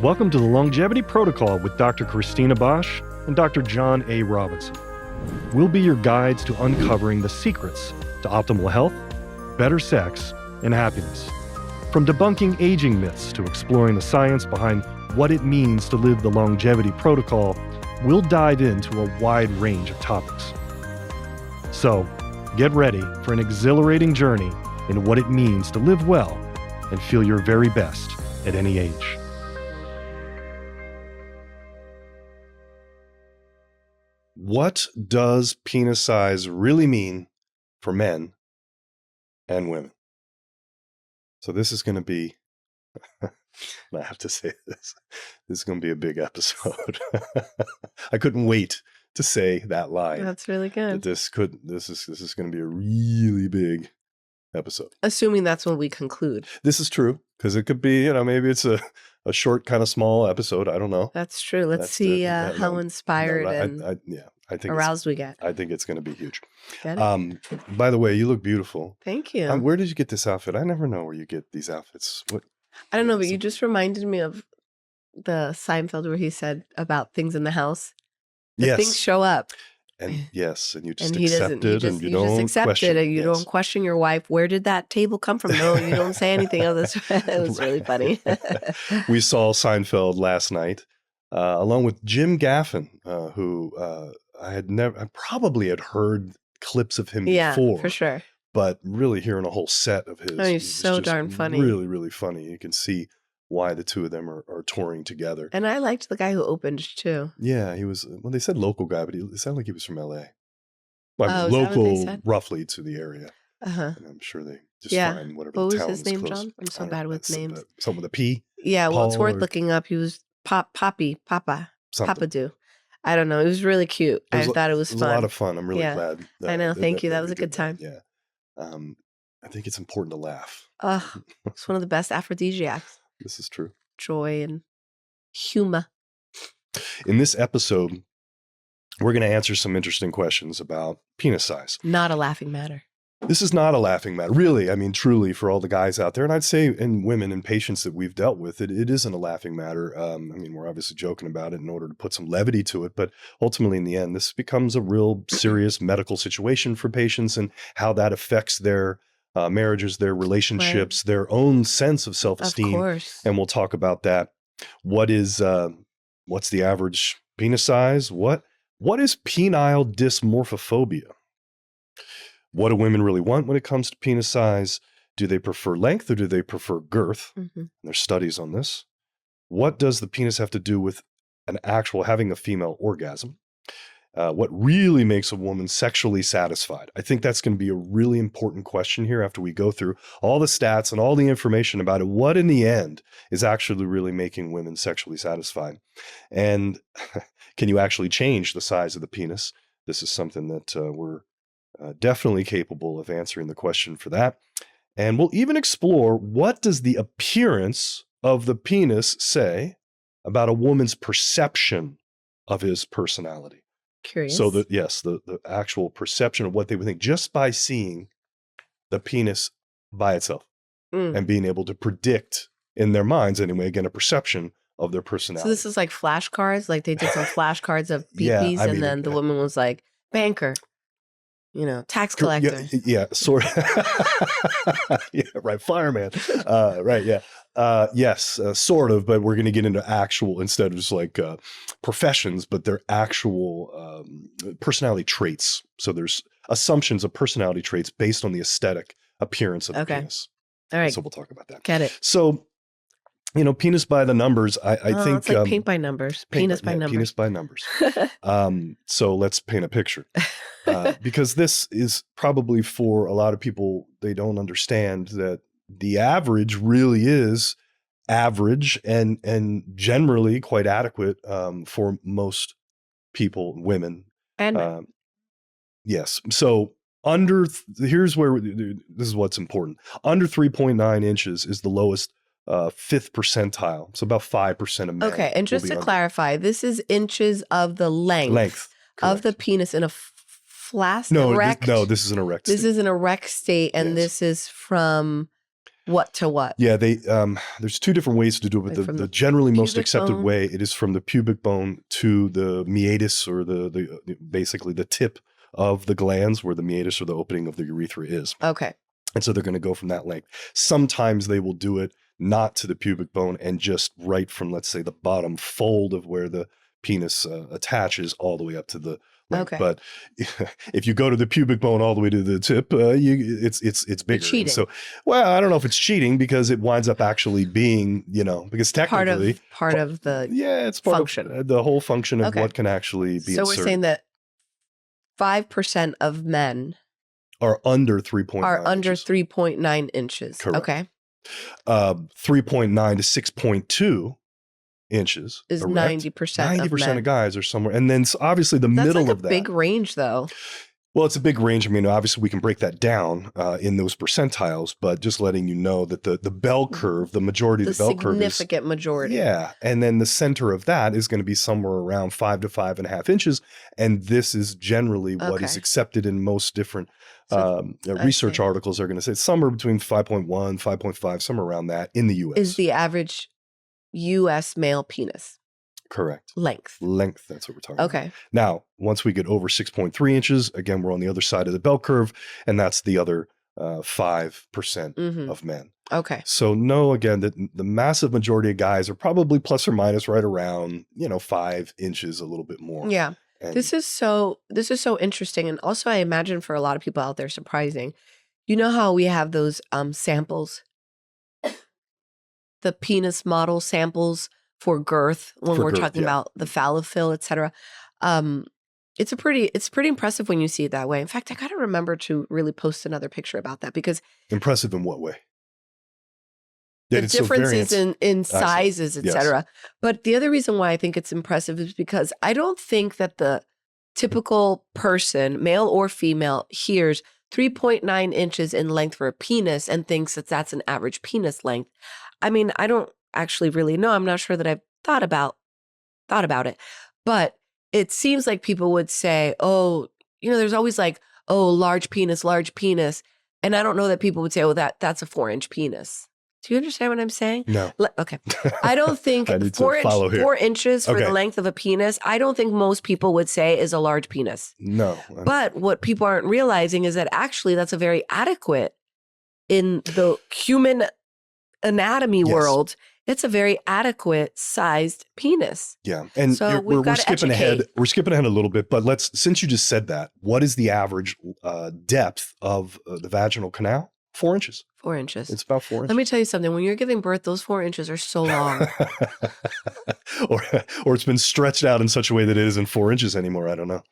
Welcome to the Longevity Protocol with Dr. Cristina Bosch and Dr. John A. Robinson. We'll be your guides to uncovering the secrets to optimal health, better sex, and happiness. From debunking aging myths to exploring the science behind what it means to live the Longevity Protocol, we'll dive into a wide range of topics. So, get ready for an exhilarating journey in what it means to live well and feel your very best at any age. What does penis size really mean for men and women? So this is going to be, I have to say this is going to be a big episode. I couldn't wait to say that line. That's really good. This is going to be a really big episode. Assuming that's when we conclude. This is true, because it could be, maybe it's a short, kind of small episode. I don't know. That's true. Let's see how inspired I think aroused we get. I think it's going to be huge. Get it? By the way, you look beautiful. Thank you. Where did you get this outfit? I never know where you get these outfits. I don't know, but you just reminded me of the Seinfeld where he said about things in the house. Yes. Things show up. And yes, and you just And accept it, and you just don't accept question it, and you don't question your wife. Where did that table come from? No, you don't say anything of this. It was really funny. We saw Seinfeld last night, along with Jim Gaffigan, who I probably had heard clips of him before. For sure. But really hearing a whole set of his. Oh, he's so darn funny. Really, really funny. You can see why the two of them are touring together. And I liked the guy who opened too. Yeah, he was, well, they said local guy, but it sounded like he was from LA. Is that what they Local, said? roughly to the area. Uh-huh. And I'm sure they just Yeah. find whatever What was town his is name, close. John? I'm so bad with names. Something with a P? Yeah, well, it's Paul worth or looking up. He was Papa something. Papadoo. I don't know. It was really cute. I thought it was It was fun. a lot of fun. I'm really Yeah. glad. I know. Thank you. That was we a good did time. Yeah. I think it's important to laugh. It's one of the best aphrodisiacs. This is true. Joy and humor. In this episode, we're going to answer some interesting questions about penis size. Not a laughing matter. This is not a laughing matter, really. I mean, truly, for all the guys out there, and I'd say in women and patients that we've dealt with, it isn't a laughing matter. I mean, we're obviously joking about it in order to put some levity to it, but ultimately, in the end, this becomes a real serious medical situation for patients and how that affects their marriages, their relationships, their own sense of self-esteem. Of course. And we'll talk about that. What's the average penis size? What is penile dysmorphophobia? What do women really want when it comes to penis size? Do they prefer length or do they prefer girth? Mm-hmm. There's studies on this. What does the penis have to do with having a female orgasm? What really makes a woman sexually satisfied? I think that's going to be a really important question here after we go through all the stats and all the information about it. What in the end is actually really making women sexually satisfied? And can you actually change the size of the penis? This is something that we're definitely capable of answering the question for that. And we'll even explore, what does the appearance of the penis say about a woman's perception of his personality? Curious. So the actual perception of what they would think just by seeing the penis by itself and being able to predict in their minds anyway, again, a perception of their personality. So this is like flashcards, like they did some flashcards of BPs and then the woman was like, banker. Tax collector. Yeah, sort of. Yeah, right. Fireman. Right. Yeah. Yes, sort of. But we're going to get into actual, instead of just like professions, but they're actual personality traits. So there's assumptions of personality traits based on the aesthetic appearance of the penis. All right. So we'll talk about that. Get it. So, penis by the numbers. I think it's like paint by numbers. Penis by numbers. Penis by numbers. So let's paint a picture. Because this is probably for a lot of people, they don't understand that the average really is average and generally quite adequate for most people, women. And yes. So here's where this is what's important. Under 3.9 inches is the lowest 5th percentile. So about 5% of men. Okay. And just to clarify, this is inches of the length of the penis in a erect. No, this is an erect state. This is an erect state, and this is from what to what? Yeah, there's two different ways to do it, but Like the generally most pubic accepted bone? way, it is from the pubic bone to the meatus, or the basically the tip of the glands where the meatus or the opening of the urethra is. Okay. And so they're going to go from that length. Sometimes they will do it not to the pubic bone and just right from, let's say, the bottom fold of where the penis attaches all the way up to the length. Okay. But if you go to the pubic bone all the way to the tip, it's bigger. cheating. And so, well, I don't know if it's cheating, because it winds up actually being, because technically part of the it's part function. of the whole function of Okay. what can actually be So inserted. we're saying that 5% of men are under 3.9 are under inches. 3.9 inches. Correct. Okay. 3.9 to 6.2 inches Is erect. 90% of 90% men. of guys are somewhere. And then obviously the That's middle like of that. a big range, though. Well, it's a big range. I mean, obviously we can break that down in those percentiles, but just letting you know that the bell curve, the majority of the bell curve is significant majority. Yeah. And then the center of that is going to be somewhere around 5 to 5.5 inches. And this is generally what is Okay. accepted in most different So, research see. articles are going to say somewhere between 5.1, 5.5, somewhere around that in the US. Is the average U.S. male penis Correct. length? Length, that's what we're talking about. Okay. Now, once we get over 6.3 inches, again, we're on the other side of the bell curve, and that's the other 5% Mhm. of men. Okay. So know, again, that the massive majority of guys are probably plus or minus right around, 5 inches, a little bit more. Yeah. And This is so interesting, and also I imagine for a lot of people out there surprising. You know how we have those samples, the penis model samples for girth when For we're girth, talking yeah. about the phallophyll, etc. It's pretty impressive when you see it that way. In fact, I gotta remember to really post another picture about that, because impressive in what way? That the it's so differences variant. in see. sizes, Yes. etc. But the other reason why I think it's impressive is because I don't think that the typical person, male or female, hears 3.9 inches in length for a penis and thinks that that's an average penis length. I mean, I don't actually really know. I'm not sure that I've thought about it, but it seems like people would say, "Oh, there's always like, oh, large penis," and I don't know that people would say, "Oh, that's a 4-inch penis." Do you understand what I'm saying? No. Okay. I don't think I need to follow here. 4 inches for Okay. the length of a penis, I don't think most people would say is a large penis. No. But what people aren't realizing is that actually that's a very adequate, in the human anatomy Yes. world, it's a very adequate sized penis. Yeah. And So we've we're gotta skipping ahead. educate. We're skipping ahead a little bit, but since you just said that, what is the average depth of the vaginal canal? 4 inches. 4 inches. It's about 4 inches. Let me tell you something. When you're giving birth, those 4 inches are so long. or it's been stretched out in such a way that it isn't 4 inches anymore. I don't know.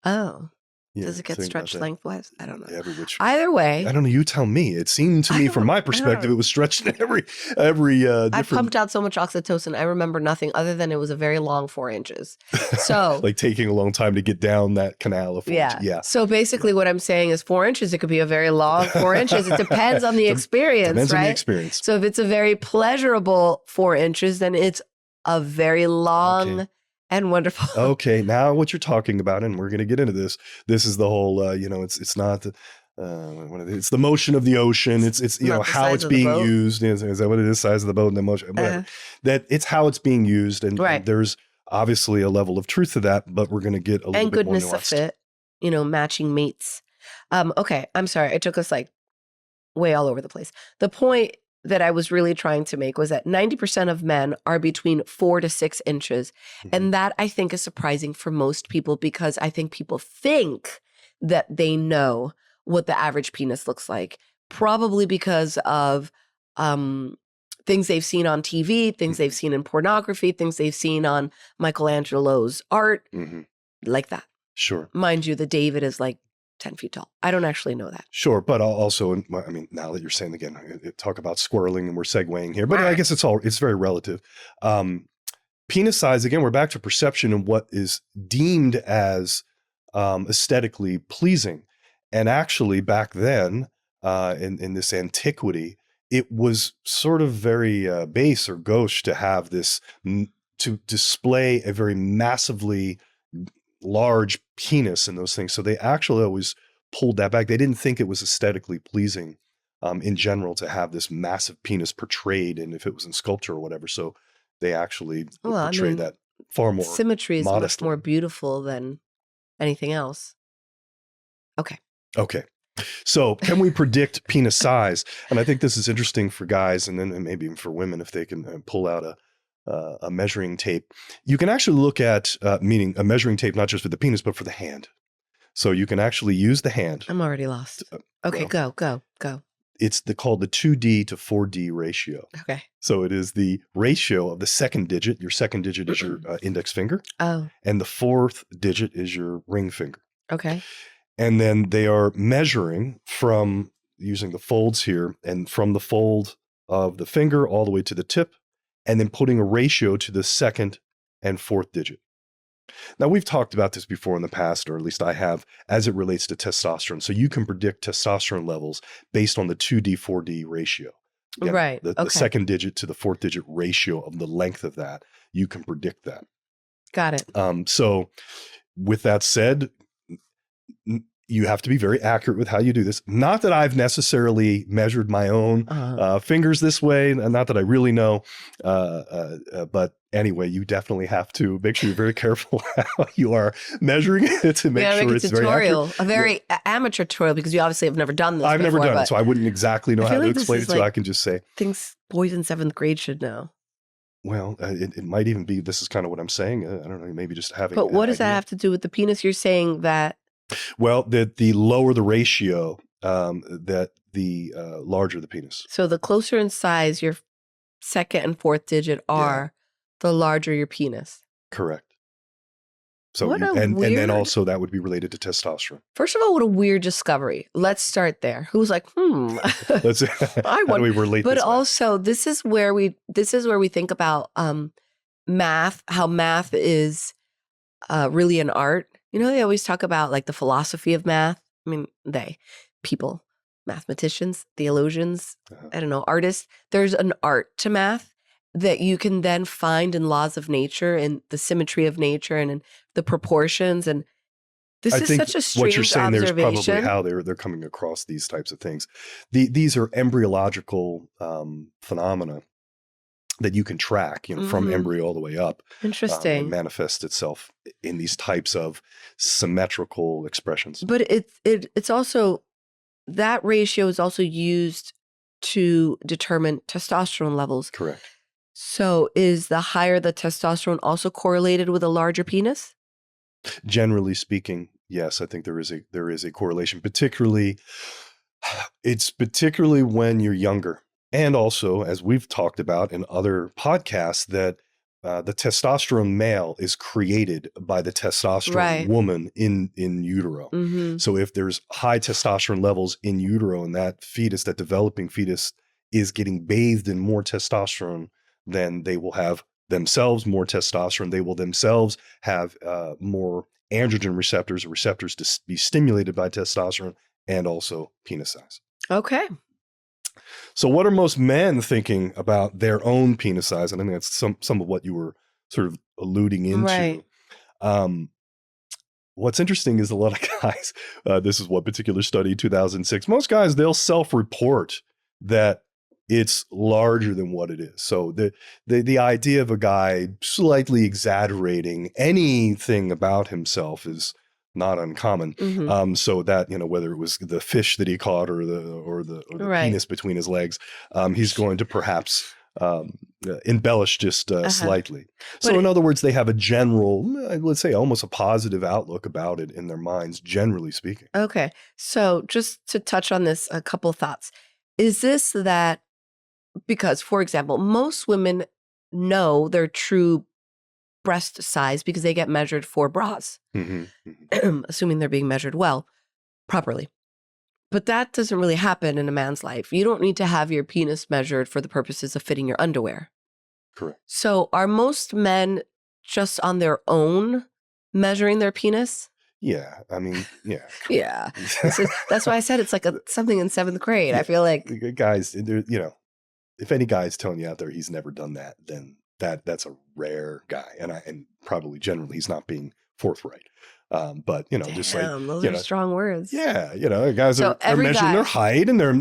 Oh. Yeah, Does it get think about stretched that. lengthwise? I don't know. Every which. Either way, I don't know. You tell me. It seemed to I me, don't- from my I don't perspective, know. it was stretched in every I different. pumped out so much oxytocin. I remember nothing other than it was a very long 4 inches. So like taking a long time to get down that canal of 4 inches. Yeah. So basically what I'm saying is 4 inches, it could be a very long 4 inches. It depends on the experience, Depends right? on the experience. So if it's a very pleasurable 4 inches, then it's a very long and wonderful. Okay, now what you're talking about, and we're going to get into this. This is the whole, it's not the, it's the motion of the ocean. It's Not the how size it's of the being boat. used. Is that what it is? Size of the boat and the motion. Whatever. That it's how it's being used, and Right. there's obviously a level of truth to that, but we're going to get a little And bit more goodness of nuanced. fit, matching mates. Okay, I'm sorry. I took us like way all over the place. The point that I was really trying to make was that 90% of men are between 4 to 6 inches. Mhm. And that I think is surprising for most people, because I think people think that they know what the average penis looks like, probably because of things they've seen on TV, things they've seen in pornography, things they've seen on Michelangelo's art, Mhm. like that. Sure. Mind you, the David is like 10 feet tall. I don't actually know that. Sure, but also, I mean, now that you're saying again, talk about squirreling, and we're segueing here, but I guess it's very relative. Penis size, again, we're back to perception and what is deemed as aesthetically pleasing. And actually, back then, in this antiquity, it was sort of very base or gauche to have this, to display a very massively large penis and those things. So they actually always pulled that back. They didn't think it was aesthetically pleasing in general to have this massive penis portrayed, and if it was in sculpture or whatever. So they actually would Well, I portray mean, that far more symmetry is much modestly. more beautiful than anything else. Okay. Okay. So can we predict penis size? And I think this is interesting for guys, and then maybe even for women if they can pull out a measuring tape. You can actually look at, meaning a measuring tape, not just for the penis, but for the hand. So you can actually use the hand. I'm already lost. Okay, well, go. It's called the 2D to 4D ratio. Okay. So it is the ratio of the second digit. Your second digit is your index finger. Oh, And the fourth digit is your ring finger. okay. And then they are measuring from using the folds here and from the fold of the finger all the way to the tip, and then putting a ratio to the second and fourth digit. Now, we've talked about this before in the past, or at least I have, as it relates to testosterone. So you can predict testosterone levels based on the 2D, 4D ratio. Again, Right. The second digit to the fourth digit ratio of the length of that, you can predict that. Got it. So with that said, you have to be very accurate with how you do this. Not that I've necessarily measured my own fingers this way, and not that I really know. But anyway, you definitely have to make sure you're very careful how you are measuring it to make sure it's very accurate. A very amateur tutorial, because you obviously have never done this I've before, never done it, so I wouldn't exactly know how to explain it. So I can just say things boys in 7th grade should know. Well, it might even be, this is kind of what I'm saying. I don't know, maybe just having. But what does that have to do with the penis? You're saying that. Well, that the lower the ratio, that the larger the penis. So the closer in size your second and fourth digit are, the larger your penis. Correct. So and then also that would be related to testosterone. First of all, what a weird discovery. Let's start there. Who's like, Let's how do we relate? But this also, this is where we think about math. How math is really an art. You know, they always talk about like the philosophy of math. I mean, people, mathematicians, theologians, I don't know, artists. There's an art to math that you can then find in laws of nature and the symmetry of nature and in the proportions. And this is such a strange what you're saying observation. There's probably how they're coming across these types of things. These are embryological phenomena that you can track, from embryo all the way up. Interesting. And manifest itself in these types of symmetrical expressions. But it's also, that ratio is also used to determine testosterone levels. Correct. So is the higher the testosterone also correlated with a larger penis? Generally speaking, yes, I think there is a correlation. It's particularly when you're younger. And also, as we've talked about in other podcasts, that the testosterone male is created by the testosterone woman in utero. Mm-hmm. So if there's high testosterone levels in utero, and that fetus, that developing fetus, is getting bathed in more testosterone, then they will have themselves more testosterone. They will themselves have more androgen receptors to be stimulated by testosterone, and also penis size. Okay. So what are most men thinking about their own penis size? And I think that's some of what you were sort of alluding into. Right. What's interesting is a lot of guys, this is what particular study, 2006, most guys, they'll self-report that it's larger than what it is. So the idea of a guy slightly exaggerating anything about himself is not uncommon. Mm-hmm. So that, whether it was the fish that he caught or the penis between his legs, he's going to perhaps embellish just slightly. So in other words, they have a general, let's say almost a positive outlook about it in their minds, generally speaking. Okay. So just to touch on this, a couple thoughts. Is this that, because, for example, most women know their true breast size because they get measured for bras, assuming they're being measured properly. But that doesn't really happen in a man's life. You don't need to have your penis measured for the purposes of fitting your underwear. Correct. So are most men just on their own measuring their penis? Yeah. I mean, yeah. Yeah. That's why I said it's like something in 7th grade. Yeah. I feel like guys, if any guy's telling you out there he's never done that, then that's a rare guy, and probably generally he's not being forthright. But just like Those are strong words. yeah, guys So are measuring their height, and they're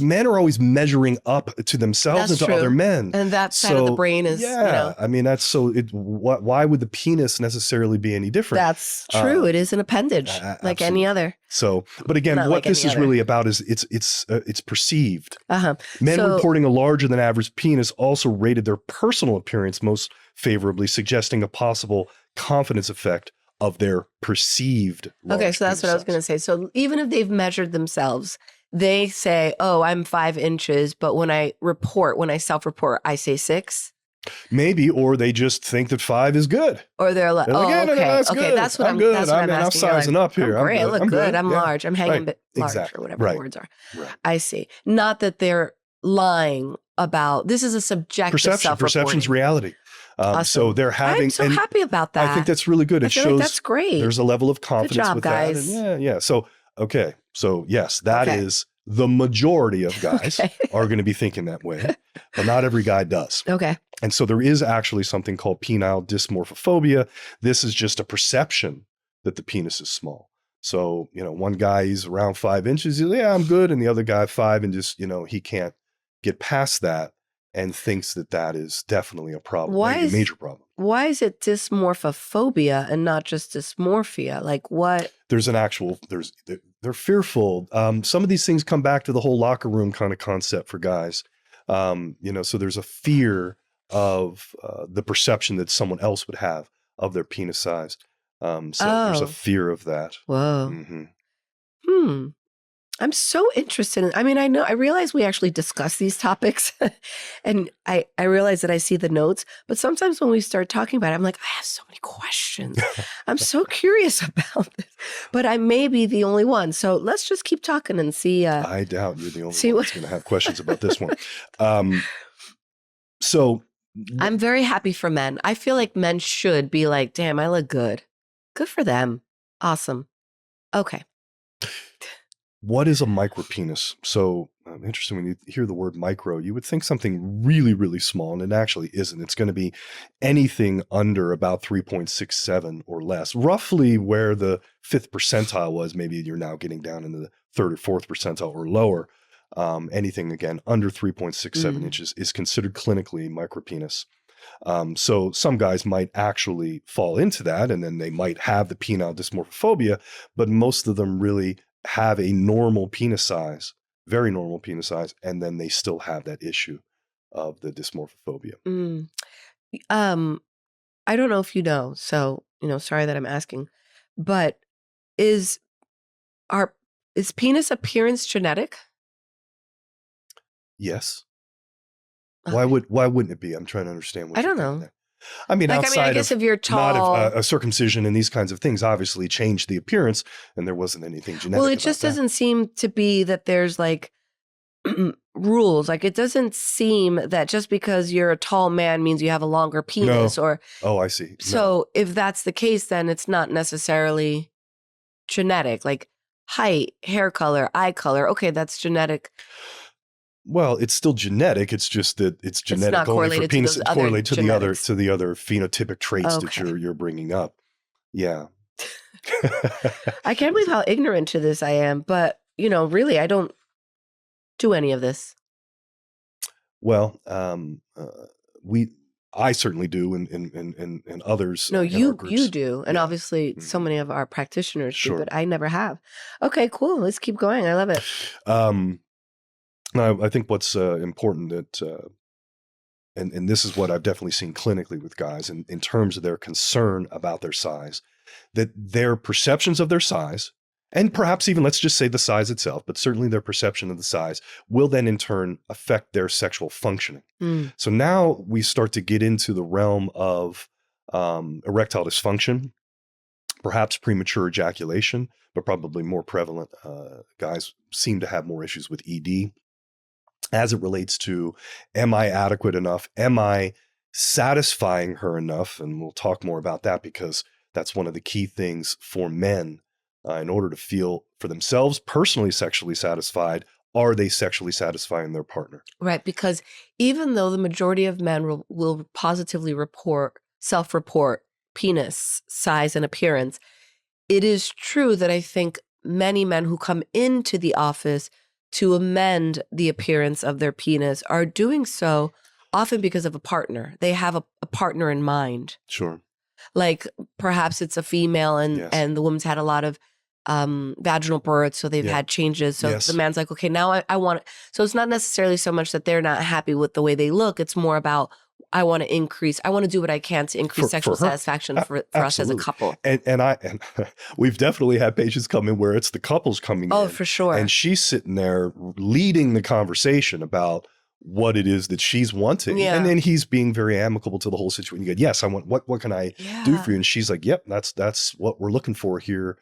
men are always measuring up to themselves and to other men, and that side of the brain is I mean that's so. Why would the penis necessily be any different? That's true. It is an appendage like any other. So, but again, Not what like this any is other. really about is it's perceived. Uh-huh. Men So- reporting a larger than average penis also rated their personal appearance most favorably, suggesting a possible confidence effect of their perceived large Okay, so that's penis what I was size. going to say. So even if they've measured themselves, they say, "Oh, I'm 5 inches," but when I self-report, I say 6. Maybe, or they just think that 5 is good. Or they're like, They're like, "Oh, "Yeah, no, okay, that's okay, good. that's what I'm good. that's what I'm I'm asking." You're sizing like, up here. I'm great. I look I'm good. I'm Yeah. large. I'm hanging Right. large Exactly. or whatever Right. the words are. Right. I see. Not that they're lying about this is a subjective self-reporting. Perception's reality. Awesome. So they're having. I'm so and happy about that. I think that's really good. I It feel shows like that's great. there's a level of confidence job, with guys. that. And yeah. So okay. So yes, that is the majority of guys are going to be thinking that way, but not every guy does. Okay. And so there is actually something called penile dysmorphophobia. This is just a perception that the penis is small. So, one guy, he's around 5 inches. He's like, yeah, I'm good. And the other guy 5 and just, he can't get past that and thinks that is definitely a problem, a major problem. Why is it dysmorphophobia and not just dysmorphia? Like what? There's they're fearful. Some of these things come back to the whole locker room kind of concept for guys. So there's a fear of the perception that someone else would have of their penis size. There's a fear of that. Whoa. Mm-hmm. I'm so interested in, I realize we actually discuss these topics and I realize that I see the notes, but sometimes when we start talking about it, I'm like, I have so many questions. I'm so curious about this, but I may be the only one. So let's just keep talking and see. I doubt you're the only one who's going to have questions about this one. So I'm very happy for men. I feel like men should be like, damn, I look good. Good for them. Awesome. Okay. What is a micropenis? So interesting, when you hear the word micro, you would think something really, really small, and it actually isn't. It's going to be anything under about 3.67 or less, roughly where the 5th percentile was. Maybe you're now getting down into the 3rd or 4th percentile or lower. Anything, again, under 3.67 inches is considered clinically micropenis. So some guys might actually fall into that, and then they might have the penile dysmorphophobia, but most of them really have a normal penis size, very normal penis size, and then they still have that issue of the dysmorphophobia. I don't know if you know, so sorry that I'm asking, but is penis appearance genetic? Yes. Okay. Why wouldn't it be? I'm trying to understand what I you're don't thinking know. there. I mean, outside I guess of if you're tall, not a circumcision and these kinds of things obviously changed the appearance, and there wasn't anything genetic. well, it just doesn't seem to be that there's like rules. Like it doesn't seem that just because you're a tall man means you have a longer penis. No. Or oh, I see. so if that's the case, then it's not necessarily genetic. Like height, hair color, eye color. Okay, that's genetic. Well, it's still genetic. It's just that it's genetic not only for correlated to penis. those It's other correlated to genetics. the other phenotypic traits that Okay. you're bringing up. Yeah. I can't believe how ignorant to this I am, but really, I don't do any of this. Well, I certainly do, and others. No, in our you groups. do, and Yeah. obviously so many of our practitioners Sure. do, but I never have. Okay, cool. Let's keep going. I love it. I think what's important that, and this is what I've definitely seen clinically with guys in terms of their concern about their size, that their perceptions of their size, and perhaps even let's just say the size itself, but certainly their perception of the size will then in turn affect their sexual functioning. So now we start to get into the realm of erectile dysfunction, perhaps premature ejaculation, but probably more prevalent. Guys seem to have more issues with ED as it relates to, am I adequate enough? Am I satisfying her enough? And we'll talk more about that because that's one of the key things for men in order to feel for themselves personally sexually satisfied. Are they sexually satisfying their partner? Right, because even though the majority of men will positively self-report penis size and appearance, it is true that I think many men who come into the office to amend the appearance of their penis are doing so often because of a partner. They have a partner in mind. Sure. Like perhaps it's a female and the woman's had a lot of vaginal births, so they've had changes. So the man's like, okay, now I want it. So it's not necessarily so much that they're not happy with the way they look. It's more about, I want to do what I can to increase sexual satisfaction for us as a couple. And we've definitely had patients come in where it's the couples coming in. Oh, for sure. And she's sitting there leading the conversation about what it is that she's wanting. Yeah. And then he's being very amicable to the whole situation. You go, yes, I want, what can I do for you? And she's like, yep, that's what we're looking for here.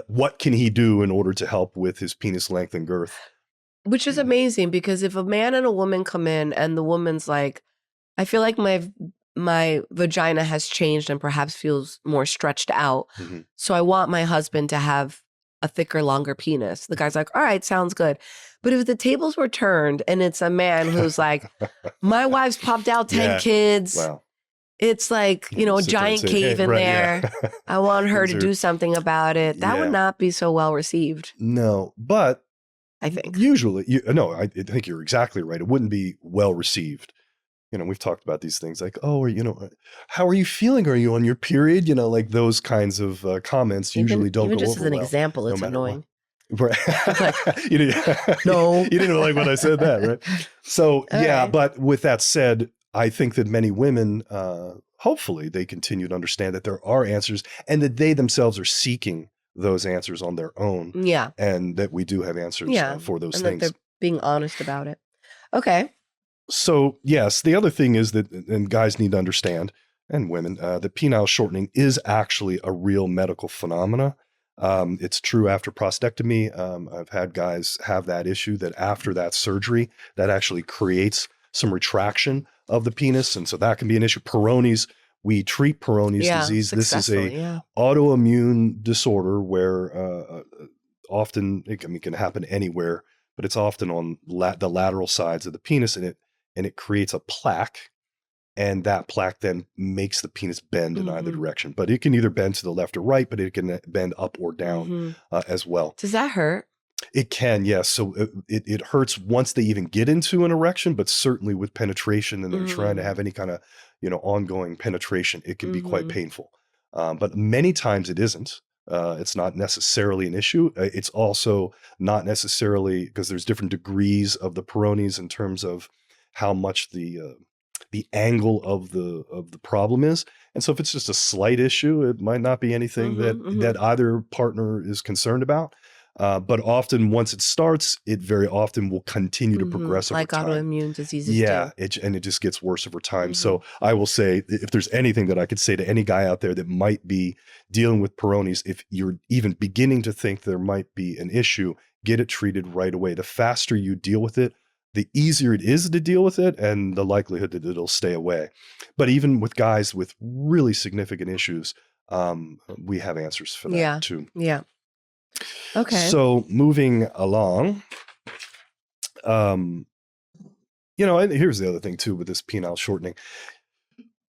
What can he do in order to help with his penis length and girth? Which is amazing, because if a man and a woman come in and the woman's like, I feel like my vagina has changed and perhaps feels more stretched out. Mm-hmm. So I want my husband to have a thicker, longer penis. The guy's like, all right, sounds good. But if the tables were turned and it's a man who's like, my wife's popped out 10 kids. Wow. It's like, a giant cave in there. Yeah. I want her to do something about it. That would not be so well received. No, but I think usually, I think you're exactly right. It wouldn't be well received. We've talked about these things like, oh, how are you feeling? Are you on your period? Like those kinds of comments usually don't go over well. Even just as an example, it's annoying. Right. Like, no. You didn't like when I said that, right? So, right. But with that said, I think that many women, hopefully they continue to understand that there are answers and that they themselves are seeking those answers on their own. Yeah. And that we do have answers for those and things. That they're being honest about it. Okay. So, yes, the other thing is that, and guys need to understand, and women, that penile shortening is actually a real medical phenomena. It's true after prostatectomy. I've had guys have that issue that after that surgery, that actually creates some retraction of the penis. And so that can be an issue. Peyronie's, we treat Peyronie's disease. This is a autoimmune disorder where often, it can happen anywhere, but it's often on the lateral sides of the penis, and it creates a plaque, and that plaque then makes the penis bend in either direction. But it can either bend to the left or right, but it can bend up or down as well. Does that hurt? It can, yes. So it hurts once they even get into an erection, but certainly with penetration and they're trying to have any kind of, ongoing penetration, it can be quite painful. But many times it isn't. It's not necessarily an issue. It's also not necessarily, because there's different degrees of the Peyronie's in terms of how much the angle of the problem is. And so if it's just a slight issue, it might not be anything that either partner is concerned about. But often once it starts, it very often will continue to progress over time. Like autoimmune diseases do. And it just gets worse over time. So I will say, if there's anything that I could say to any guy out there that might be dealing with Peyronie's, if you're even beginning to think there might be an issue, get it treated right away. The faster you deal with it, the easier it is to deal with it, and the likelihood that it'll stay away. But even with guys with really significant issues, we have answers for that too. Yeah. Okay. So moving along, and here's the other thing too with this penile shortening.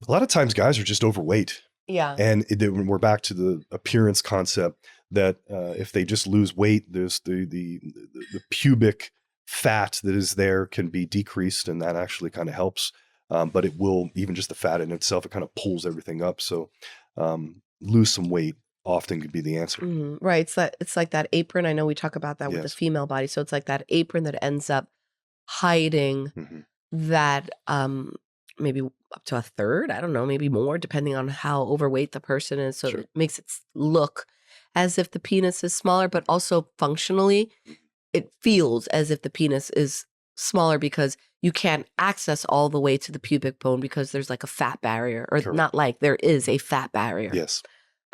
A lot of times guys are just overweight. Yeah. And we're back to the appearance concept that if they just lose weight, there's the pubic fat that is there can be decreased, and that actually kind of helps. But it will, even just the fat in itself, it kind of pulls everything up. So lose some weight often could be the answer. Right. It's like that apron. I know we talk about that with the female body. So it's like that apron that ends up hiding that maybe up to a third, I don't know, maybe more, depending on how overweight the person is. So it makes it look as if the penis is smaller, but also functionally, it feels as if the penis is smaller because you can't access all the way to the pubic bone because there's like a fat barrier, or not like, there is a fat barrier. Yes.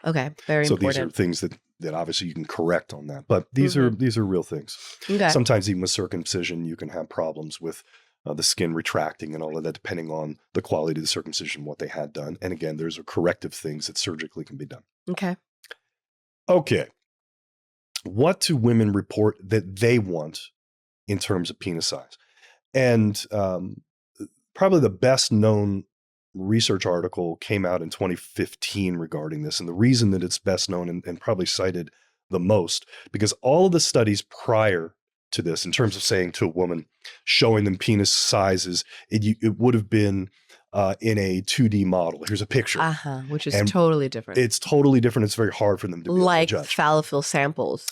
Okay. Very important. So these are things that obviously you can correct on that, but these are real things. Okay. Sometimes even with circumcision, you can have problems with the skin retracting and all of that, depending on the quality of the circumcision, what they had done. And again, there's corrective things that surgically can be done. Okay. What do women report that they want in terms of penis size? And probably the best known research article came out in 2015 regarding this. And the reason that it's best known and probably cited the most, because all of the studies prior to this, in terms of saying to a woman, showing them penis sizes, it would have been in a 2D model. Here's a picture. Which is totally different. It's totally different. It's very hard for them to be able to judge. Like fallopian samples.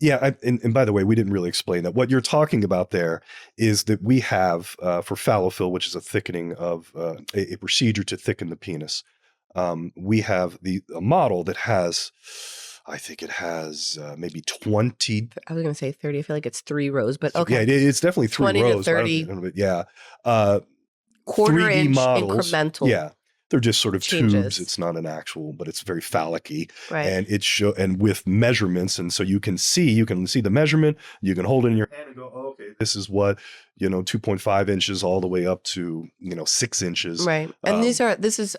Yeah, and by the way, we didn't really explain that. What you're talking about there is that we have for fallofill, which is a thickening of a procedure to thicken the penis. We have a model that has, I think it has maybe 20. I was going to say 30. I feel like it's 3 rows, but okay. Yeah, it's definitely 3 20 rows. to 30. Yeah. Quarter-inch models, incremental. Yeah. They're just sort of changes. tubes. It's not an actual, but it's very phallic-y. Right. And and with measurements. And so you can see the measurement. You can hold it in your hand and go, oh, okay, this is what, 2.5 inches all the way up to, 6 inches. Right. And this is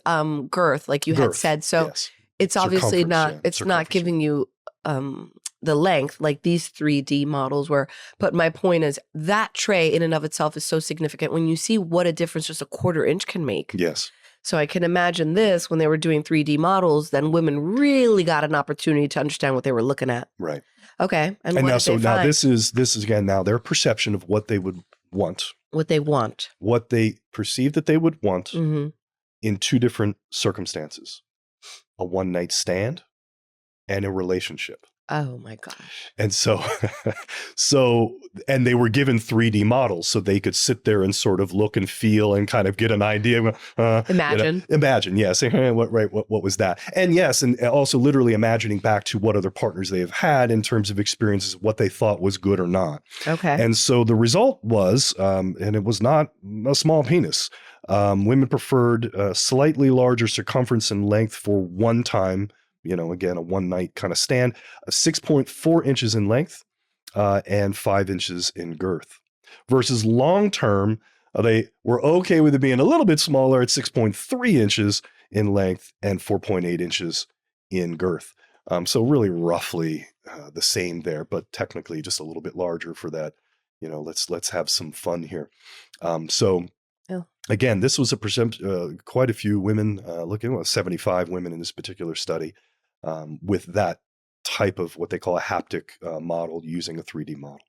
girth, like you had said. So yes. it's obviously not, yeah, it's not giving you the length like these 3D models were. But my point is that tray in and of itself is so significant when you see what a difference just a quarter inch can make. Yes. So I can imagine this when they were doing 3D models, then women really got an opportunity to understand what they were looking at. Right. Okay. And now, now this is again, now their perception of what they would want. What they want. What they perceive that they would want Mm-hmm. in 2 different circumstances. A one-night stand and a relationship. Oh my gosh. And and they were given 3D models so they could sit there and sort of look and feel and kind of get an idea. Imagine. Imagine, yeah. Say, hey, what was that? And yes, and also literally imagining back to what other partners they have had in terms of experiences, what they thought was good or not. Okay. And so the result was, and it was not a small penis. Women preferred slightly larger circumference and length for one time, again, a one night kind of stand, 6.4 inches in length and 5 inches in girth. Versus long term, they were okay with it being a little bit smaller at 6.3 inches in length and 4.8 inches in girth. So really roughly the same there, but technically just a little bit larger for that. Let's have some fun here. Again, this was quite a few women, 75 women in this particular study with that type of what they call a haptic model using a 3D model.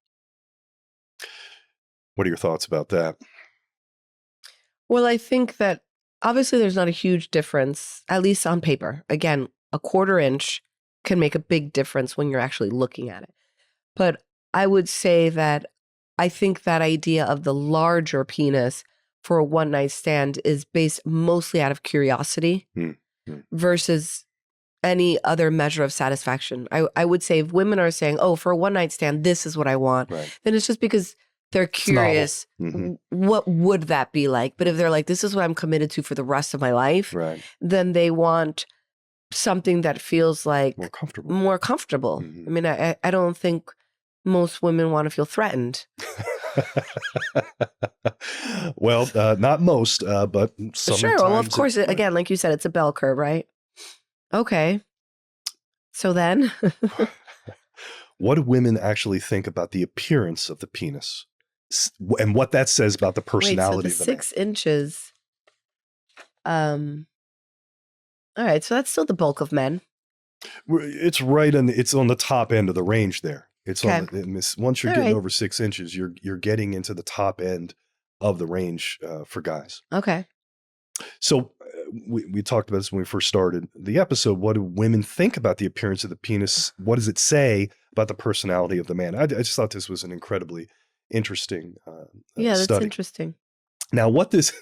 What are your thoughts about that? Well, I think that obviously there's not a huge difference, at least on paper. Again, a quarter inch can make a big difference when you're actually looking at it. But I would say that I think that idea of the larger penis for a one night stand is based mostly out of curiosity versus any other measure of satisfaction. I would say if women are saying, oh, for a one night stand, this is what I want, then it's just because they're curious, what would that be like? But if they're like, this is what I'm committed to for the rest of my life, then they want something that feels like more comfortable. I mean, I don't think most women want to feel threatened. Well, not most, but sometimes. Sure. Well, of course, again, like you said, it's a bell curve, right? Okay. So then? What do women actually think about the appearance of the penis and what that says about the personality of the 6 inches. All right. So that's still the bulk of men. It's it's on the top end of the range there. It's once you're getting over 6 inches, you're getting into the top end of the range for guys. Okay. So we talked about this when we first started the episode. What do women think about the appearance of the penis? What does it say about the personality of the man? I just thought this was an incredibly interesting that's study. interesting. Now, what this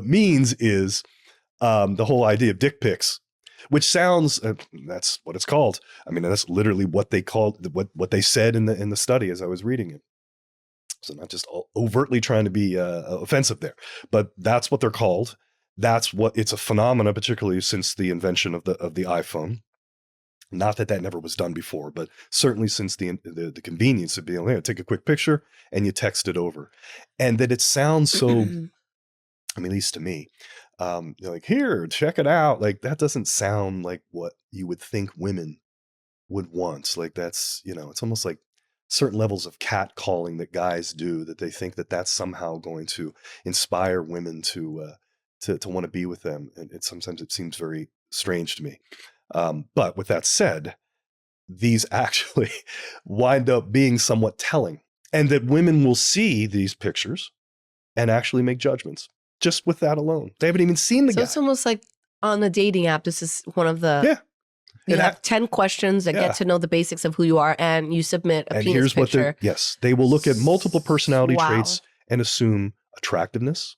means is the whole idea of dick pics, which sounds that's what it's called. I mean, that's literally what they called what they said in the study as I was reading it. So not just overtly trying to be offensive there, but that's what they're called. It's a phenomena, particularly since the invention of the iPhone. Not that never was done before, but certainly since the convenience of being able to take a quick picture and you text it over, and that it sounds so. I mean, at least to me, you're like, here, check it out. Like that doesn't sound like what you would think women would want. Like that's it's almost like certain levels of catcalling that guys do, that they think that that's somehow going to inspire women to to want to be with them. And sometimes it seems very strange to me. But with that said, these actually wind up being somewhat telling, and that women will see these pictures and actually make judgments just with that alone. They haven't even seen the So guy. it's almost like on the dating app, this is one of the, Yeah. you And have 10 questions that Yeah. get to know the basics of who you are, and you submit a And penis here's what picture. they will look at multiple personality Wow. traits and assume attractiveness,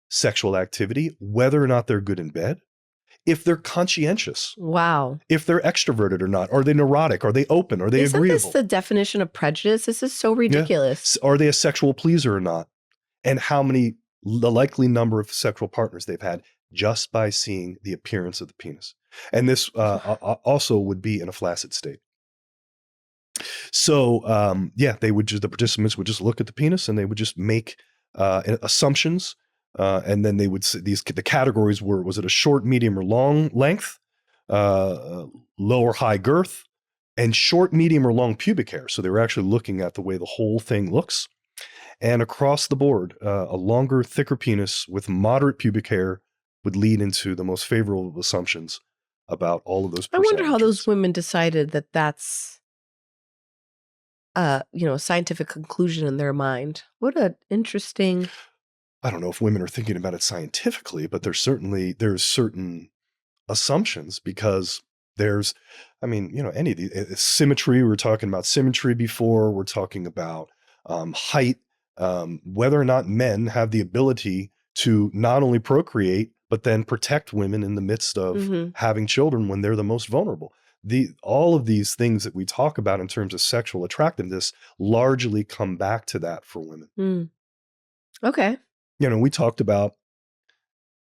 sexual activity, whether or not they're good in bed, if they're conscientious, Wow. if they're extroverted or not, are they neurotic, are they open, are they Isn't agreeable? this the definition of prejudice? This is so ridiculous. Are they a sexual pleaser or not? And the likely number of sexual partners they've had just by seeing the appearance of the penis. And this also would be in a flaccid state. So, the participants would just look at the penis and they would just make assumptions. And then they would say the categories were, was it a short, medium, or long length, low or high girth, and short, medium, or long pubic hair. So they were actually looking at the way the whole thing looks. And across the board, a longer, thicker penis with moderate pubic hair would lead into the most favorable assumptions about all of those. I wonder how those women decided that that's a scientific conclusion in their mind. What an interesting. I don't know if women are thinking about it scientifically, but there's certain assumptions, because there's, any of the symmetry. We were talking about symmetry before. We're talking about height, whether or not men have the ability to not only procreate, but then protect women in the midst of having children when they're the most vulnerable. All of these things that we talk about in terms of sexual attractiveness largely come back to that for women. Mm. Okay. We talked about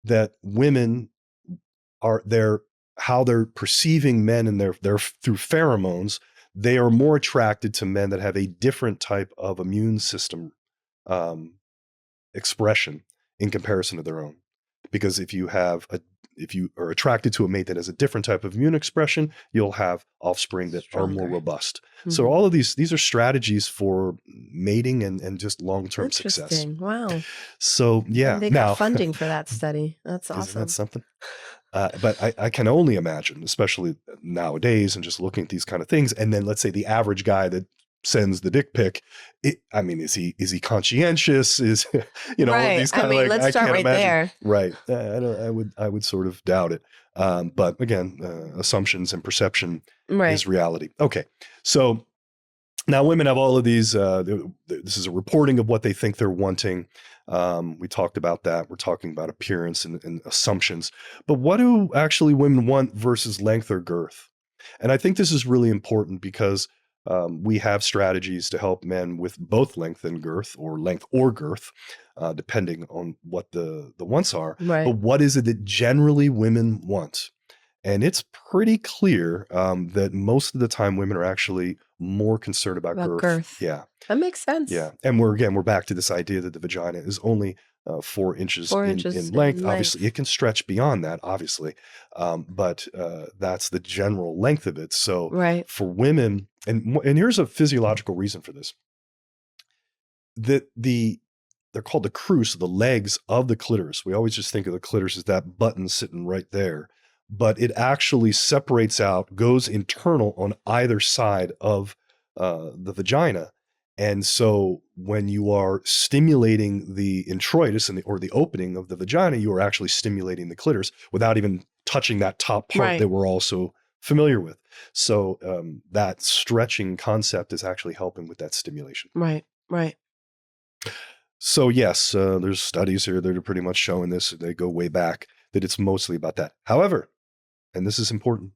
that women how they're perceiving men, and they're through pheromones, they are more attracted to men that have a different type of immune system expression in comparison to their own. Because if you are attracted to a mate that has a different type of immune expression, you'll have offspring that are more robust. So all of these are strategies for mating and just long-term success. Interesting. Wow. So yeah. And they got funding for that study. That's awesome. Isn't that something? But I can only imagine, especially nowadays, and just looking at these kind of things. And then let's say the average guy that sends the dick pic, is he conscientious? Is right. all these kind of let's start right imagine. there. Right. I would sort of doubt it. But again, assumptions and perception is reality. Okay. So now women have all of these, this is a reporting of what they think they're wanting. We talked about that. We're talking about appearance and assumptions, but what do actually women want versus length or girth? And I think this is really important, because we have strategies to help men with both length and girth, or length or girth, depending on what the wants are. Right. But what is it that generally women want? And it's pretty clear that most of the time women are actually more concerned about girth. Yeah. That makes sense. Yeah. And we're back to this idea that the vagina is only 4 inches, in length. Obviously, it can stretch beyond that, obviously. But that's the general length of it. So for women, and here's a physiological reason for this. That they're called the crus, the legs of the clitoris. We always just think of the clitoris as that button sitting right there. But it actually separates out, goes internal on either side of the vagina. And so when you are stimulating the introitus or the opening of the vagina, you are actually stimulating the clitoris without even touching that top part that we're also familiar with. So that stretching concept is actually helping with that stimulation. Right. So yes, there's studies here that are pretty much showing this. They go way back, that it's mostly about that. However, and this is important,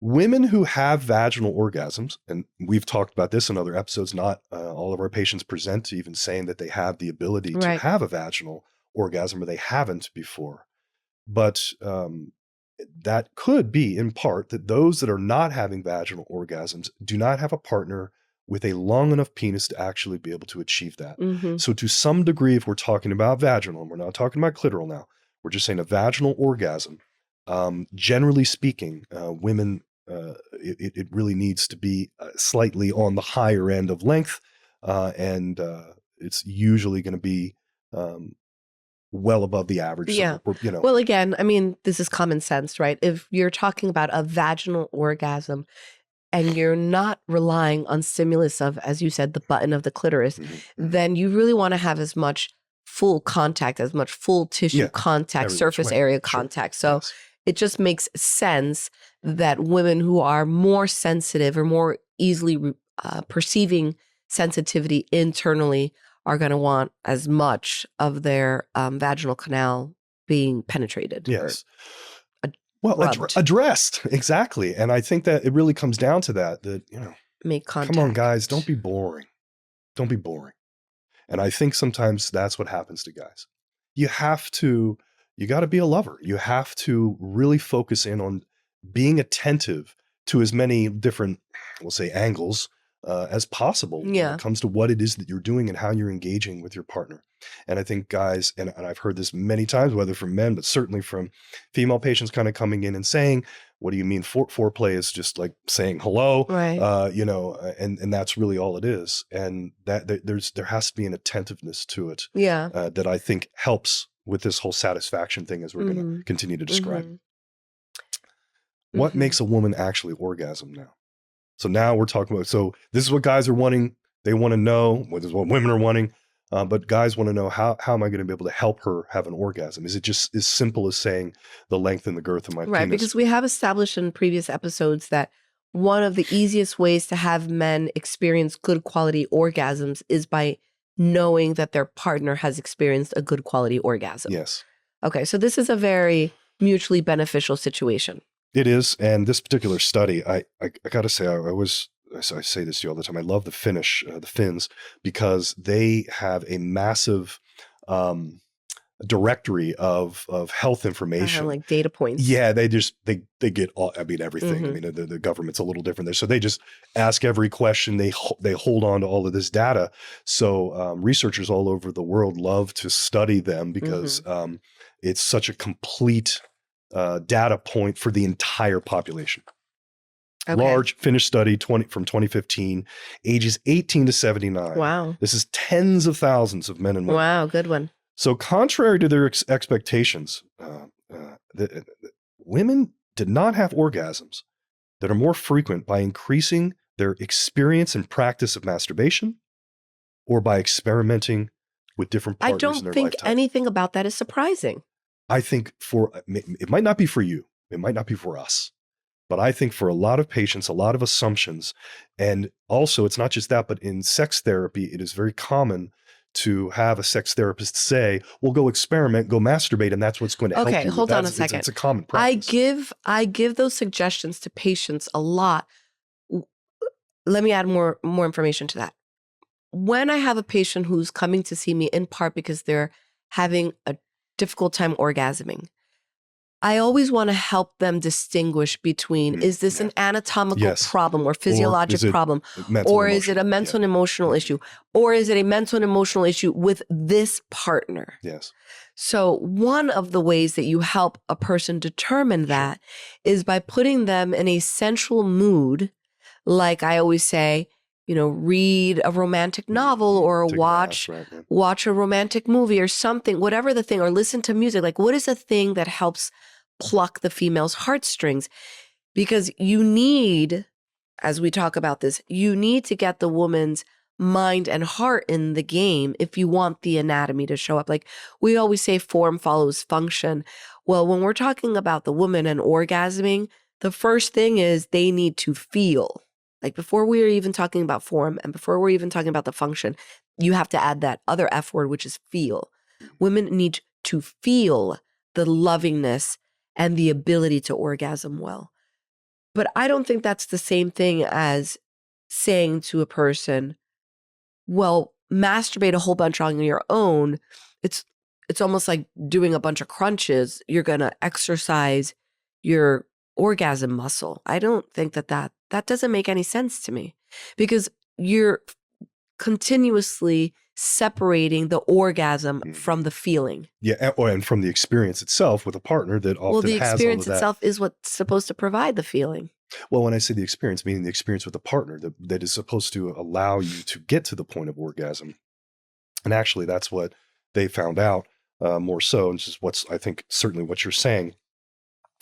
women who have vaginal orgasms, and we've talked about this in other episodes, not all of our patients present to even saying that they have the ability to have a vaginal orgasm, or they haven't before. But that could be in part that those that are not having vaginal orgasms do not have a partner with a long enough penis to actually be able to achieve that. So to some degree, if we're talking about vaginal, and we're not talking about clitoral now, we're just saying a vaginal orgasm, generally speaking, women, it really needs to be slightly on the higher end of length, and it's usually going to be well above the average. Yeah. So we're, Well, again, I mean, this is common sense, right? If you're talking about a vaginal orgasm and you're not relying on stimulus of, as you said, the button of the clitoris, then you really want to have as much full contact, as much full tissue contact, every which surface way. area Sure. contact. So Yes. it just makes sense that women who are more sensitive or more easily perceiving sensitivity internally are going to want as much of their vaginal canal being penetrated. Yes. Well, addressed. Exactly. And I think that it really comes down to that, make contact. Come on, guys, don't be boring. Don't be boring. And I think sometimes that's what happens to guys. You got to be a lover. You have to really focus in on being attentive to as many different, we'll say, angles as possible when it comes to what it is that you're doing and how you're engaging with your partner. And I think guys, and I've heard this many times, whether from men, but certainly from female patients kind of coming in and saying, what do you mean foreplay is just like saying hello, right. And that's really all it is. And that there has to be an attentiveness to it that I think helps with this whole satisfaction thing, as we're going to continue to describe. What makes a woman actually orgasm now? So now we're talking about, so this is what guys are wanting. They want to know, this is what women are wanting, but guys want to know, how am I going to be able to help her have an orgasm? Is it just as simple as saying the length and the girth of my penis? Right, because we have established in previous episodes that one of the easiest ways to have men experience good quality orgasms is by knowing that their partner has experienced a good quality orgasm. Yes. Okay, so this is a very beneficial situation. It is. And this particular study, I got to say, I say this to you all the time. I love the Finns, because they have a massive directory of health information, like data points. Yeah, they get all, everything. I mean, the government's a little different there, so they just ask every question. They hold on to all of this data. So researchers all over the world love to study them because it's such a complete data point for the entire population. Okay. Large Finnish study from 2015, ages 18 to 79. Wow. This is tens of thousands of men and women. Wow, good one. So contrary to their expectations, women did not have orgasms that are more frequent by increasing their experience and practice of masturbation or by experimenting with different partners in their lifetime. I don't think anything about that is surprising. I think it might not be for you. It might not be for us. But I think for a lot of patients, a lot of assumptions, and also it's not just that, but in sex therapy, it is very common to have a sex therapist say, well, go experiment, go masturbate, and that's what's going to help you. Okay, hold on a second. It's a common practice. I give those suggestions to patients a lot. Let me add more information to that. When I have a patient who's coming to see me in part because they're having a difficult time orgasming, I always want to help them distinguish between, is this an anatomical problem or physiologic problem, or is it a mental and emotional issue, or is it a mental and emotional issue with this partner? Yes. So one of the ways that you help a person determine that is by putting them in a sensual mood. Like I always say, read a romantic novel or watch a romantic movie or something, whatever the thing, or listen to music. Like, what is a thing that helps pluck the female's heartstrings? Because you need, as we talk about this, you need to get the woman's mind and heart in the game if you want the anatomy to show up. Like we always say, form follows function. Well, when we're talking about the woman and orgasming, the first thing is they need to feel. Like before we are even talking about form and before we're even talking about the function, you have to add that other F word, which is feel. Women need to feel the lovingness and the ability to orgasm well. But I don't think that's the same thing as saying to a person, well, masturbate a whole bunch on your own. It's almost like doing a bunch of crunches. You're going to exercise your orgasm muscle. I don't think that doesn't make any sense to me, because you're continuously separating the orgasm from the feeling. Yeah, and from the experience itself with a partner that often has all of that. Well, the experience itself is what's supposed to provide the feeling. Well, when I say the experience, meaning the experience with a partner that is supposed to allow you to get to the point of orgasm. And actually, that's what they found out more so, and this is what's, I think, certainly what you're saying.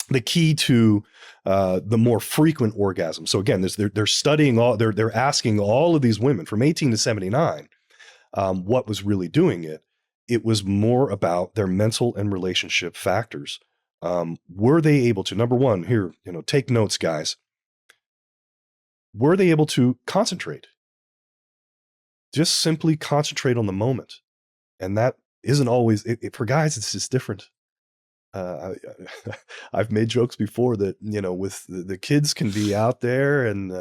The key to the more frequent orgasm. So again, they're studying they're asking all of these women from 18 to 79 what was really doing it. It was more about their mental and relationship factors. Were they able to, number one, here, take notes, guys. Were they able to concentrate? Just simply concentrate on the moment. And that isn't always, for guys, it's just different. I've made jokes before that, with the kids can be out there and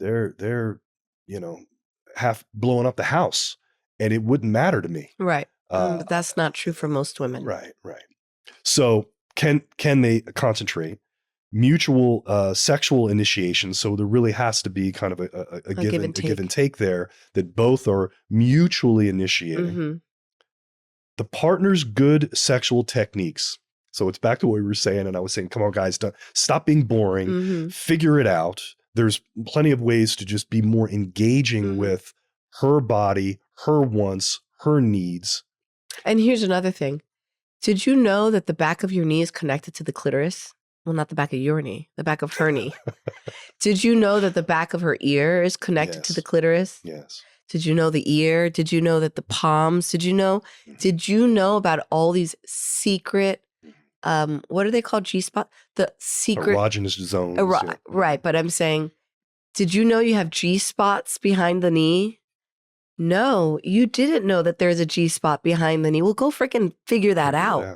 they're half blowing up the house and it wouldn't matter to me. Right. But that's not true for most women. Right. So can they concentrate? Mutual sexual initiation. So there really has to be kind of a give and take there, that both are mutually initiating. Mm-hmm. The partner's good sexual techniques. So it's back to what we were saying. And I was saying, come on, guys, stop being boring, Mm-hmm. figure it out. There's plenty of ways to just be more engaging Mm-hmm. with her body, her wants, her needs. And here's another thing. Did you know that the back of your knee is connected to the clitoris? Well, not the back of your knee, the back of her knee. Did you know that the back of her ear is connected to the clitoris? Yes. Did you know the ear? Did you know that the palms? Did you know about all these secret, what are they called? G-spot? The secret. Erogenous zones. Right. But I'm saying, did you know you have G-spots behind the knee? No, you didn't know that there's a G-spot behind the knee. Well, go freaking figure that out. Yeah.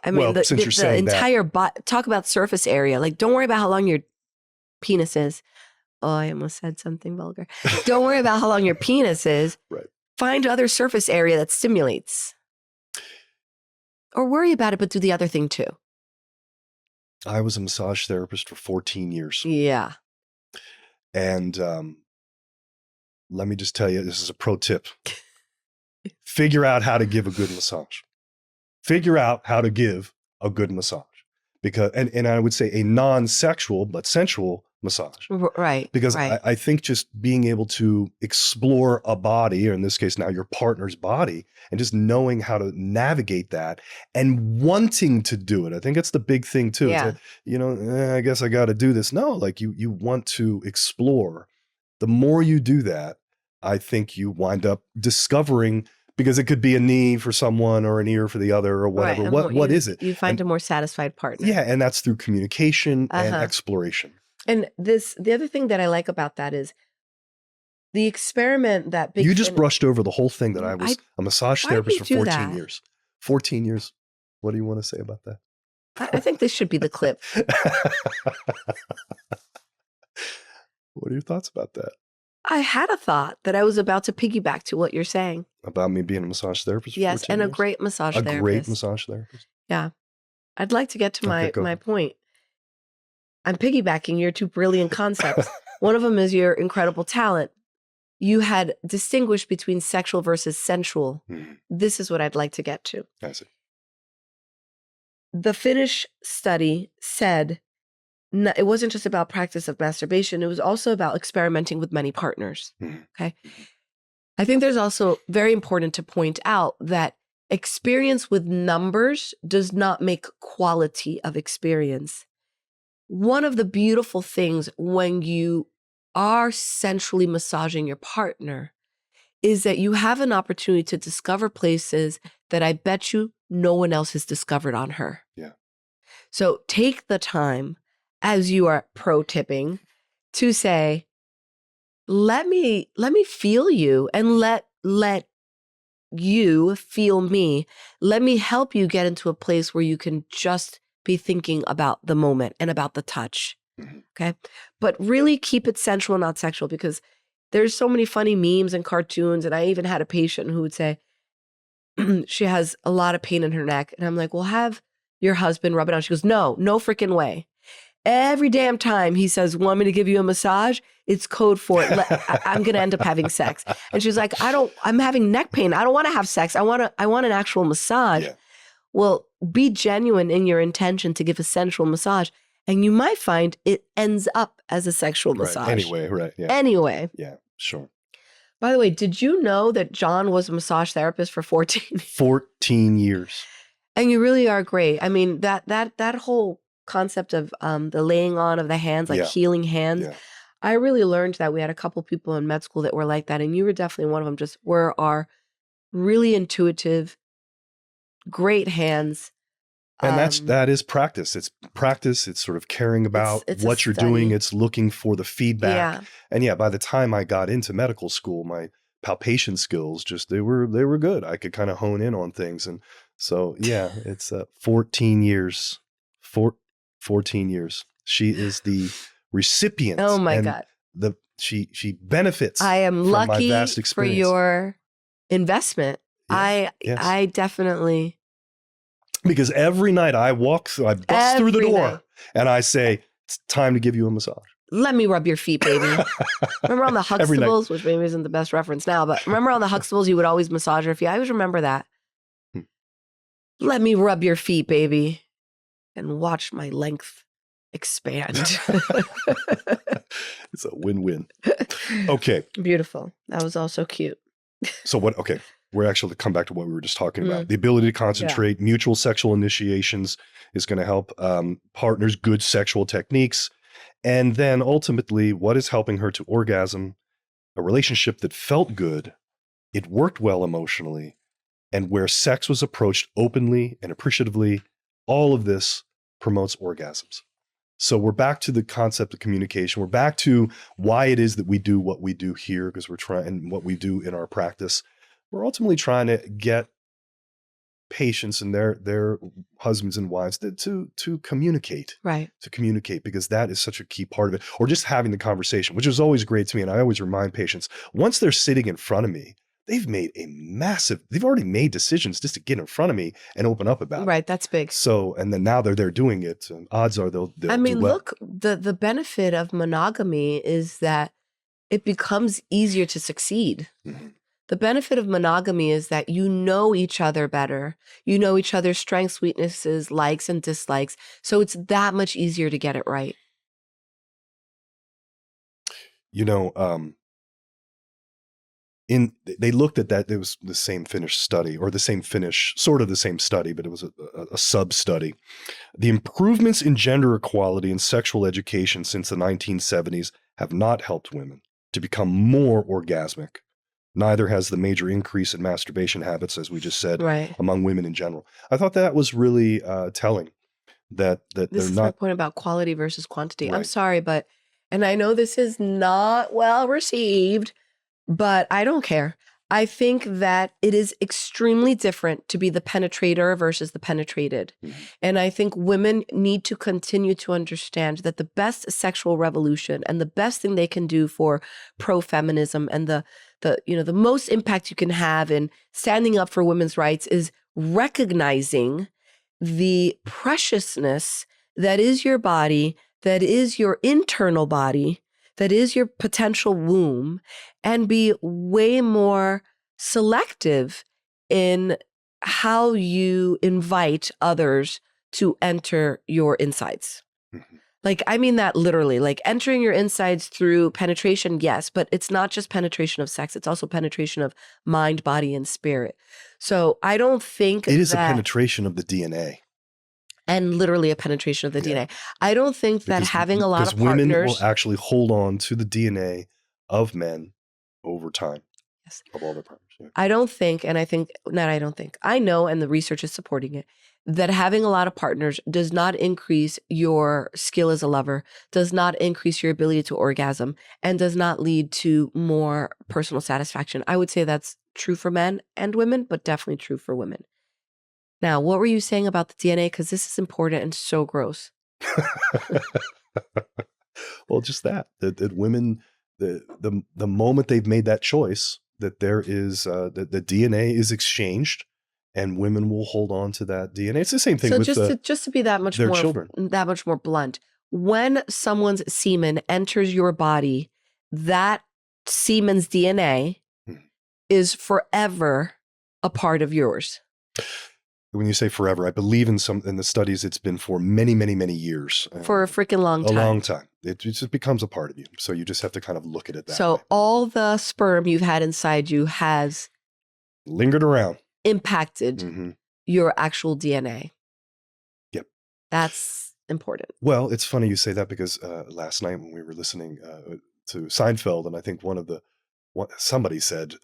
I mean, Well, since you're the saying entire talk about surface area. Like, don't worry about how long your penis is. Oh, I almost said something vulgar. Don't worry about how long your penis is. Right. Find other surface area that stimulates. Or worry about it, but do the other thing too. I was a massage therapist for 14 years. Yeah. And let me just tell you, this is a pro tip. Figure out how to give a good massage. Figure out how to give a good massage. Because, and I would say a non-sexual but sensual massage. Right. Because right. I think just being able to explore a body, or in this case now your partner's body, and just knowing how to navigate that and wanting to do it. I think that's the big thing too. Yeah. I guess I got to do this. No, like you want to explore. The more you do that, I think you wind up discovering, because it could be a knee for someone or an ear for the other or whatever. Right. What is it? You find a more satisfied partner. Yeah. And that's through communication and exploration. And the other thing that I like about that is the experiment that you just brushed over the whole thing that I was a massage therapist for 14 years. 14 years. What do you want to say about that? I think this should be the clip. What are your thoughts about that? I had a thought that I was about to piggyback to what you're saying. About me being a massage therapist for 14 and years? a great massage therapist. A great massage therapist. Yeah. I'd like to get to my ahead. point. I'm piggybacking your two brilliant concepts. One of them is your incredible talent. You had distinguished between sexual versus sensual. Mm-hmm. This is what I'd like to get to. I see. The Finnish study said it wasn't just about practice of masturbation. It was also about experimenting with many partners. Mm-hmm. Okay. I think there's also very important to point out that experience with numbers does not make quality of experience. One of the beautiful things when you are sensually massaging your partner is that you have an opportunity to discover places that I bet you no one else has discovered on her. Yeah. So take the time as you are pro-tipping to say, let me feel you and let you feel me. Let me help you get into a place where you can just be thinking about the moment and about the touch. Mm-hmm. Okay. But really keep it sensual, not sexual, because there's so many funny memes and cartoons. And I even had a patient who would say she has a lot of pain in her neck. And I'm like, well, have your husband rub it on. She goes, no freaking way. Every damn time he says, want me to give you a massage? It's code for it. I'm going to end up having sex. And she's like, I'm having neck pain. I don't want to have sex. I want an actual massage. Yeah. Well, be genuine in your intention to give a sensual massage. And you might find it ends up as a sexual massage. Anyway, right. Yeah. Anyway. Yeah, sure. By the way, did you know that John was a massage therapist for 14? 14 years. And you really are great. I mean, that whole concept of the laying on of the hands, like Yeah. healing hands. Yeah. I really learned that. We had a couple people in med school that were like that, and you were definitely one of them. Just were our really intuitive, great hands. And that is practice. It's practice. It's sort of caring about it's a what you're study. doing. It's looking for the feedback. Yeah. And yeah, by the time I got into medical school, my palpation skills they were good. I could kind of hone in on things. And so yeah, it's 14 years. 14 years. She is the recipient. Oh my and God. She benefits. I am from my lucky vast for experience. your investment. Yes. I definitely. Because every night I bust through the Every door night. and I say, it's time to give you a massage. Let me rub your feet, baby. Remember on the Every night. Huxtables, which maybe isn't the best reference now, but remember on the Huxtables, you would always massage your feet. I always remember that. Let me rub your feet, baby, and watch my length expand. It's a win-win. Okay. Beautiful. That was also cute. So we're actually come back to what we were just talking about. The ability to concentrate, mutual sexual initiations is going to help partners, good sexual techniques. And then ultimately, what is helping her to orgasm? A relationship that felt good, it worked well emotionally, and where sex was approached openly and appreciatively. All of this promotes orgasms. So we're back to the concept of communication. We're back to why it is that we do what we do here, because we're trying what we do in our practice. We're ultimately trying to get patients and their husbands and wives to communicate. Right. To communicate, because that is such a key part of it. Or just having the conversation, which is always great to me. And I always remind patients, once they're sitting in front of me, they've already made decisions just to get in front of me and open up about it. Right. That's big. So, and then now they're there doing it. And odds are they'll do well. Look, the benefit of monogamy is that it becomes easier to succeed. Mm-hmm. The benefit of monogamy is that you know each other better. You know each other's strengths, weaknesses, likes, and dislikes. So it's that much easier to get it right. They looked at that. It was the same Finnish study, or sort of the same study, but it was a sub-study. The improvements in gender equality and sexual education since the 1970s have not helped women to become more orgasmic. Neither has the major increase in masturbation habits, as we just said, Right. among women in general. I thought that was really telling. That This they're is not my point about quality versus quantity. I'm Right. sorry, and I know this is not well received, but I don't care. I think that it is extremely different to be the penetrator versus the penetrated. Mm-hmm. And I think women need to continue to understand that the best sexual revolution and the best thing they can do for pro-feminism and the most impact you can have in standing up for women's rights is recognizing the preciousness that is your body, that is your internal body, that is your potential womb, and be way more selective in how you invite others to enter your insides. Mm-hmm. Like, I mean that literally, like entering your insides through penetration, yes, but it's not just penetration of sex. It's also penetration of mind, body, and spirit. So I don't think It is a penetration of the DNA. And literally a penetration of the DNA. I don't think that having a lot of partners. Women will actually hold on to the DNA of men over time. Yes. Of all their partners. Yeah. I know, and the research is supporting it, that having a lot of partners does not increase your skill as a lover, does not increase your ability to orgasm, and does not lead to more personal satisfaction. I would say that's true for men and women, but definitely true for women. Now, what were you saying about the DNA? Because this is important and so gross. Well, just that women, the moment they've made that choice, that there is that the DNA is exchanged, and women will hold on to that DNA. It's the same thing with just to be that much their more children. That much more blunt. When someone's semen enters your body, that semen's DNA is forever a part of yours. when you say forever, I believe in the studies it's been for many, many, many years. For a freaking long time. A long time. It just becomes a part of you. So you just have to kind of look at it that way. So all the sperm you've had inside you has lingered around, impacted your actual DNA. Yep. That's important. Well, it's funny you say that because last night when we were listening to Seinfeld, and I think somebody said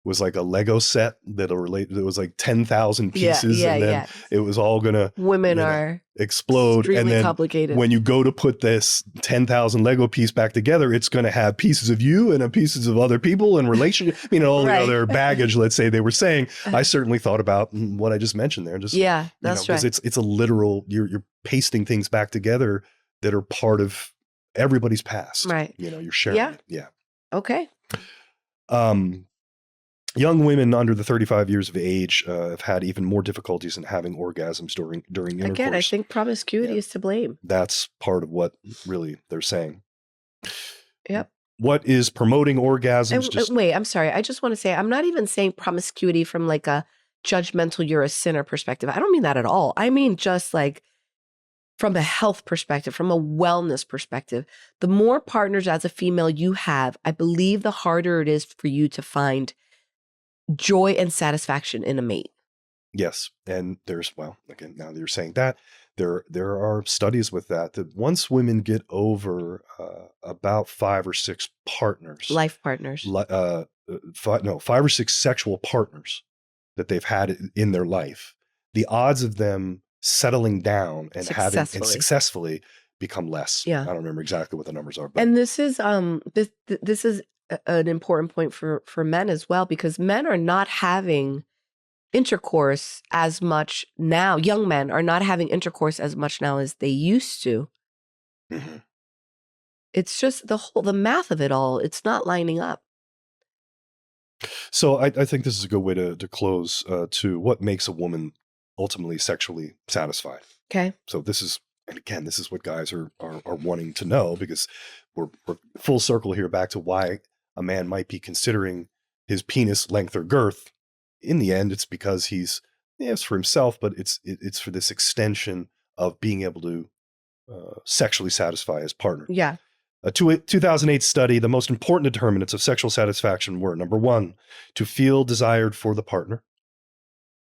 was like a Lego set that was like 10,000 pieces, and then it was all gonna women are explode, and then complicated. When you go to put this 10,000 Lego piece back together, it's gonna have pieces of you and pieces of other people and relationship, all the other baggage. Let's say they were saying. I certainly thought about what I just mentioned there. Just that's right. It's a literal. You're pasting things back together that are part of everybody's past. Right. You're sharing it. Yeah. Okay. Young women under the 35 years of age have had even more difficulties in having orgasms during intercourse. Again, I think promiscuity is to blame. That's part of what really they're saying. Yep. What is promoting orgasms? Wait, I'm sorry. I just want to say, I'm not even saying promiscuity from like a judgmental, you're a sinner perspective. I don't mean that at all. I mean just like from a health perspective, from a wellness perspective. The more partners as a female you have, I believe the harder it is for you to find joy and satisfaction in a mate. Yes. And again, now that you're saying that, there are studies with that once women get over about 5 or 6 partners, life partners, 5 or 6 sexual partners that they've had in their life, the odds of them settling down and successfully become less. Yeah. I don't remember exactly what the numbers are. But. And this is this is an important point for men as well, because men are not having intercourse as much now. Young men are not having intercourse as much now as they used to. Mm-hmm. It's just the math of it all. It's not lining up. So I think this is a good way to close to what makes a woman ultimately sexually satisfied. Okay. So this is what guys are wanting to know, because we're full circle here back to why a man might be considering his penis length or girth. In the end, it's because it's for himself, but it's for this extension of being able to sexually satisfy his partner. Yeah. A 2008 study, the most important determinants of sexual satisfaction were: number 1, to feel desired for the partner;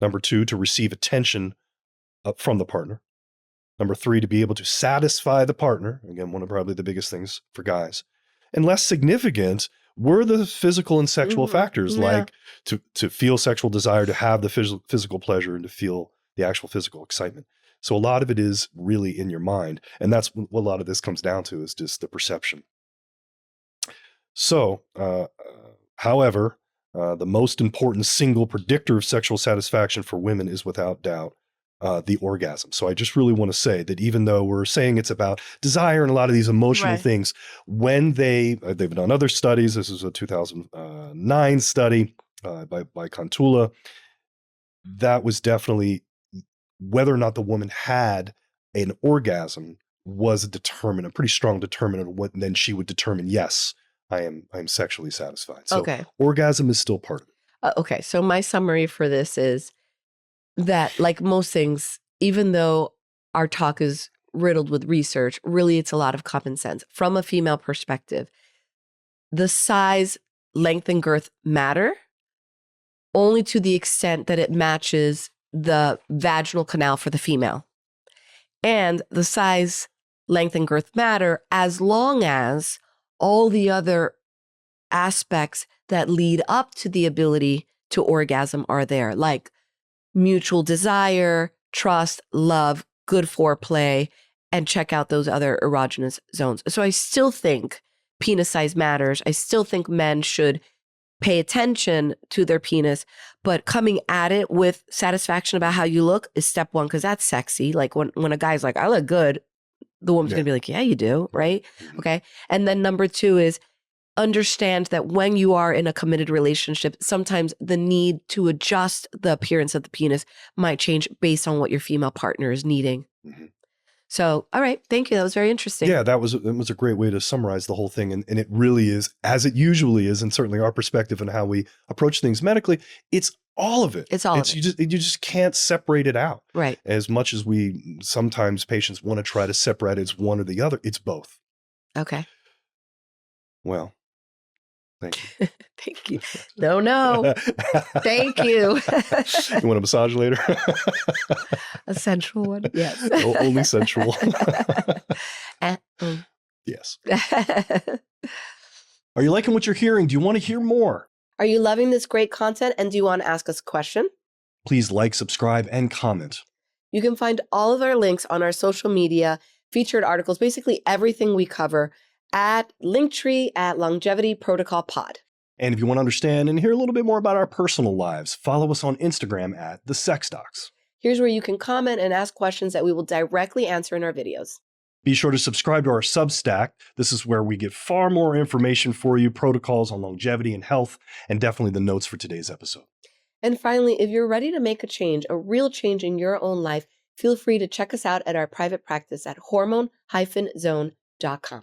number 2, to receive attention from the partner; number 3, to be able to satisfy the partner. Again, one of probably the biggest things for guys. And less significant were the physical and sexual factors, like to feel sexual desire, to have the physical pleasure, and to feel the actual physical excitement. So a lot of it is really in your mind. And that's what a lot of this comes down to, is just the perception. So, however, the most important single predictor of sexual satisfaction for women is without doubt the orgasm. So I just really want to say that even though we're saying it's about desire and a lot of these emotional things, when they've done other studies, this is a 2009 study by Contula, that was definitely whether or not the woman had an orgasm was a pretty strong determinant of what then she would determine, yes, I'm sexually satisfied. So orgasm is still part of it. Okay. So my summary for this is that, like most things, even though our talk is riddled with research, really it's a lot of common sense. From a female perspective, the size, length, and girth matter only to the extent that it matches the vaginal canal for the female. And the size, length, and girth matter as long as all the other aspects that lead up to the ability to orgasm are there, like mutual desire, trust, love, good foreplay, and check out those other erogenous zones. So I still think penis size matters. I still think men should pay attention to their penis, but coming at it with satisfaction about how you look is step 1, because that's sexy. Like when a guy's like, I look good, the woman's going to be like, yeah, you do, right? Okay. And then number 2 is understand that when you are in a committed relationship, sometimes the need to adjust the appearance of the penis might change based on what your female partner is needing. Mm-hmm. So, all right. Thank you. That was very interesting. Yeah, that was a great way to summarize the whole thing. And it really is, as it usually is, and certainly our perspective on how we approach things medically, it's All of it. It's all of it. You just can't separate it out. Right. As much as sometimes patients want to try to separate it's one or the other, it's both. Okay. Well, thank you. Thank you. No. Thank you. You want a massage later? A sensual one? Yes. Only sensual. Yes. Are you liking what you're hearing? Do you want to hear more? Are you loving this great content and do you want to ask us a question? Please like, subscribe, and comment. You can find all of our links on our social media, featured articles, basically everything we cover at Linktree at Longevity Protocol Pod. And if you want to understand and hear a little bit more about our personal lives, follow us on Instagram at The Sex Docs. Here's where you can comment and ask questions that we will directly answer in our videos. Be sure to subscribe to our Substack. This is where we get far more information for you, protocols on longevity and health, and definitely the notes for today's episode. And finally, if you're ready to make a change, a real change in your own life, feel free to check us out at our private practice at hormone-zone.com.